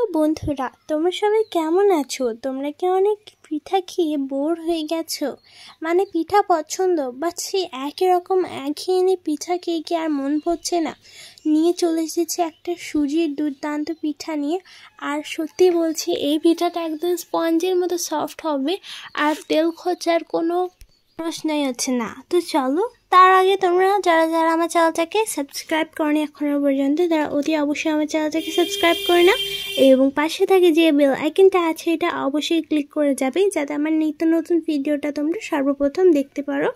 Hello বন্ধুরা, তোমরা সবাই কেমন আছো? তোমরা কি অনেক পিঠা খেয়ে বোর হয়ে গেছো? মানে পিঠা পছন্দ, বাট সেই একই রকম একঘেয়েমি পিঠা খেয়ে কি আর মন পড়ছে না? নিয়ে চলে এসেছে একটা সুজির দুর্দান্ত পিঠা নিয়ে। আর সত্যি বলছি, এই পিঠাটা একদম স্পঞ্জের মতো সফট হবে আর তেল খোঁচার কোনো প্রশ্নই হচ্ছে না। তো চলো, তার আগে তোমরা যারা যারা আমার চ্যানেলটাকে সাবস্ক্রাইব করনি এখনো পর্যন্ত, তারা অতি অবশ্যই আমার চ্যানেলটাকে সাবস্ক্রাইব করে নাও এবং পাশে থাকে যে বেল আইকনটা আছে এটা অবশ্যই ক্লিক করে যাবে, যাতে আমার নিত্য নতুন ভিডিওটা তোমরা সর্বপ্রথম দেখতে পারো।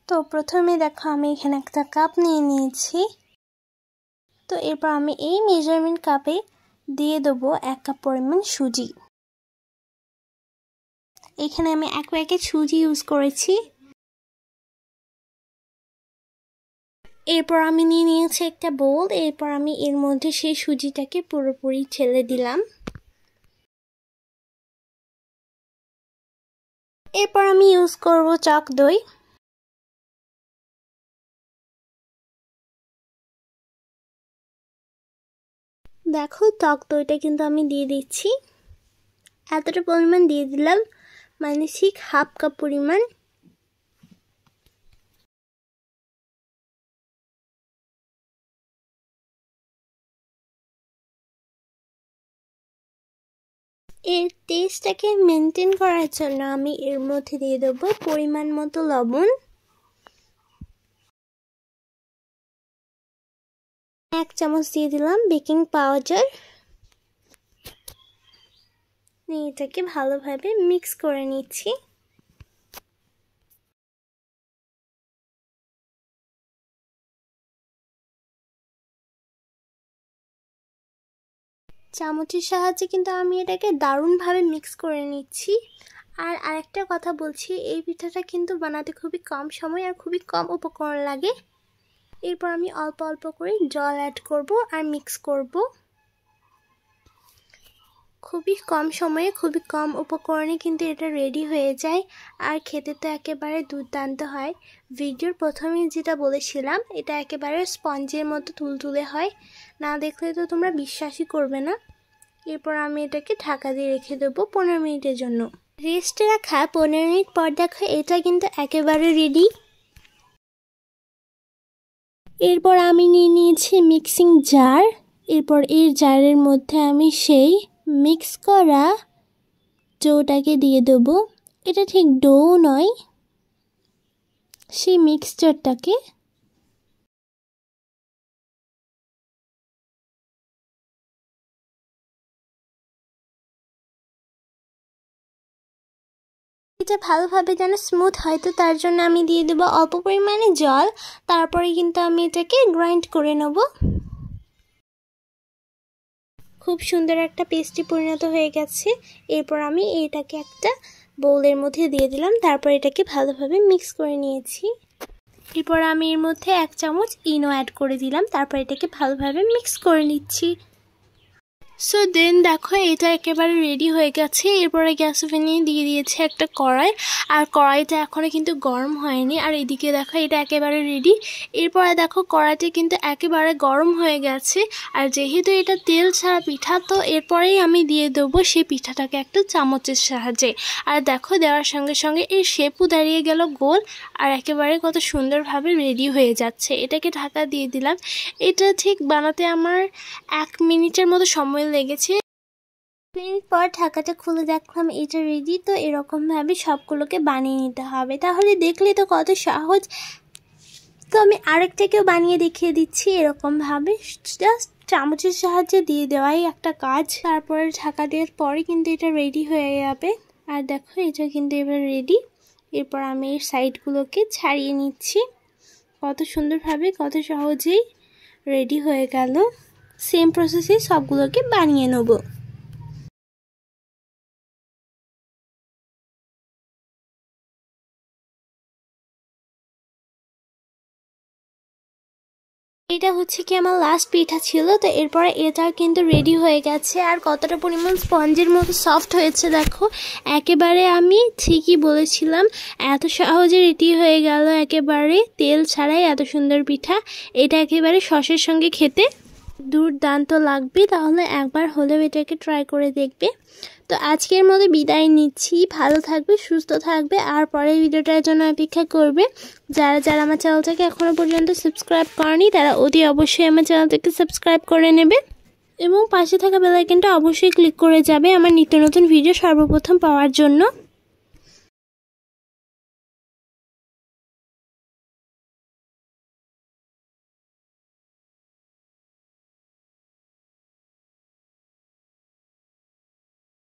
তো প্রথমে দেখো, আমি এখানে একটা কাপ নিয়ে নিয়েছি। তো এরপর আমি এই মেজারমেন্ট কাপে দিয়ে দেবো 1 কাপ পরিমাণ সুজি। এখানে আমি এক প্যাকেট সুজি ইউজ করেছি। এরপর আমি নিয়ে নিয়েছি একটা বোল। এরপর আমি এর মধ্যে সেই সুজিটাকে পুরোপুরি ঢেলে দিলাম। এরপর আমি ইউজ করব টক দই। দেখো, টক দইটা কিন্তু আমি দিয়ে দিচ্ছি। এতটা পরিমাণ দিয়ে দিলাম, মানে ঠিক হাফ কাপ পরিমাণ। এর টেস্টটাকে মেনটেন করার জন্য আমি এর মধ্যে দিয়ে দেবো পরিমাণ মতো লবণ। 1 চামচ দিয়ে দিলাম বেকিং পাউডার। এটাকে ভালোভাবে মিক্স করে নিচ্ছি। চামচের সাহায্যে কিন্তু আমি এটাকে দারুণভাবে মিক্স করে নিচ্ছি। আর আরেকটা কথা বলছি, এই পিঠাটা কিন্তু বানাতে খুবই কম সময় আর খুবই কম উপকরণ লাগে। এরপর আমি অল্প অল্প করে জল অ্যাড করব আর মিক্স করব। খুবই কম সময়ে খুবই কম উপকরণে কিন্তু এটা রেডি হয়ে যায় আর খেতে তো একেবারে দুর্দান্ত হয়। ভিডিওর প্রথমেই যেটা বলেছিলাম, এটা একেবারে স্পঞ্জের মতো তুলতুলে হয়, না দেখলে তো তোমরা বিশ্বাসই করবে না। এরপর আমি এটাকে ঢাকা দিয়ে রেখে দেবো 15 মিনিটের জন্য। রেস্টে রাখা 15 মিনিট পর দেখো, এটা কিন্তু একেবারে রেডি। এরপর আমি নিয়ে নিয়েছি মিক্সিং জার। এরপর এই জারের মধ্যে আমি সেই মিক্স করা ডোটাকে দিয়ে দেবো। এটা ঠিক ডো নয়, সেই মিক্সচারটাকে। এটা ভালোভাবে যেন স্মুথ হয়, তো তার জন্য আমি দিয়ে দেবো অল্প পরিমাণে জল। তারপরে কিন্তু আমি এটাকে গ্রাইন্ড করে নেব। খুব সুন্দর একটা পেস্টে পরিণত হয়ে গেছে। এরপর আমি এটাকে একটা বোলের মধ্যে দিয়ে দিলাম। তারপর এটাকে ভালোভাবে মিক্স করে নিয়েছি। এরপর আমি এর মধ্যে 1 চামচ ইনো অ্যাড করে দিলাম। তারপর এটাকে ভালোভাবে মিক্স করে নিচ্ছি। সো দেন দেখো, এটা একেবারে রেডি হয়ে গেছে। এরপরে গ্যাস ওভেনে দিয়ে দিয়েছে একটা কড়াই, আর কড়াইটা এখনও কিন্তু গরম হয়নি। আর এদিকে দেখো, এটা একেবারে রেডি। এরপরে দেখো, কড়াইটা কিন্তু একেবারে গরম হয়ে গেছে। আর যেহেতু এটা তেল ছাড়া পিঠা, তো এরপরেই আমি দিয়ে দেবো সেই পিঠাটাকে একটা চামচের সাহায্যে। আর দেখো, দেওয়ার সঙ্গে সঙ্গে এর শেপও দাঁড়িয়ে গেল গোল, আর একেবারে কত সুন্দরভাবে রেডি হয়ে যাচ্ছে। এটাকে ঢাকা দিয়ে দিলাম। এটা ঠিক বানাতে আমার 1 মিনিটের মতো সময় লেগেছে। মিনিট পর ঢাকাটা খুলে দেখলাম এটা রেডি। তো এরকমভাবে সবগুলোকে বানিয়ে নিতে হবে, তাহলে দেখলে তো কত সহজ। তো আমি আরেকটাকেও বানিয়ে দেখিয়ে দিচ্ছি এরকমভাবে, জাস্ট চামচের সাহায্যে দিয়ে দেওয়াই একটা কাজ। তারপরে ঢাকা দেওয়ার পরে কিন্তু এটা রেডি হয়ে যাবে। আর দেখো, এটা কিন্তু এবার রেডি। এরপর আমি এর সাইডগুলোকে ছাড়িয়ে নিচ্ছি। কত সুন্দরভাবে, কত সহজেই রেডি হয়ে গেল। সেম প্রসেসে সবগুলোকে বানিয়ে নেব। এটা হচ্ছে কি আমার লাস্ট পিঠা ছিল। তো এরপরে এটা কিন্তু রেডি হয়ে গেছে। আর কতটা পরিমাণ স্পঞ্জের মতো সফট হয়েছে দেখো, একেবারে আমি ঠিকই বলেছিলাম। এত সহজে রেডি হয়ে গেল, একেবারে তেল ছাড়াই এত সুন্দর পিঠা। এটা একেবারে সসের সঙ্গে খেতে দুর্দান্ত লাগবে। তাহলে একবার হলেও এটাকে ট্রাই করে দেখবে। তো আজকের মতো বিদায় নিচ্ছি। ভালো থাকবে, সুস্থ থাকবে, আর পরের ভিডিওটার জন্য অপেক্ষা করবে। যারা যারা আমার চ্যানেলটাকে এখনও পর্যন্ত সাবস্ক্রাইব করেনি তারা অতি অবশ্যই আমার চ্যানেলটাকে সাবস্ক্রাইব করে নেবে এবং পাশে থাকা বেল আইকনটা অবশ্যই ক্লিক করে যাবে আমার নিত্য নতুন ভিডিও সর্বপ্রথম পাওয়ার জন্য।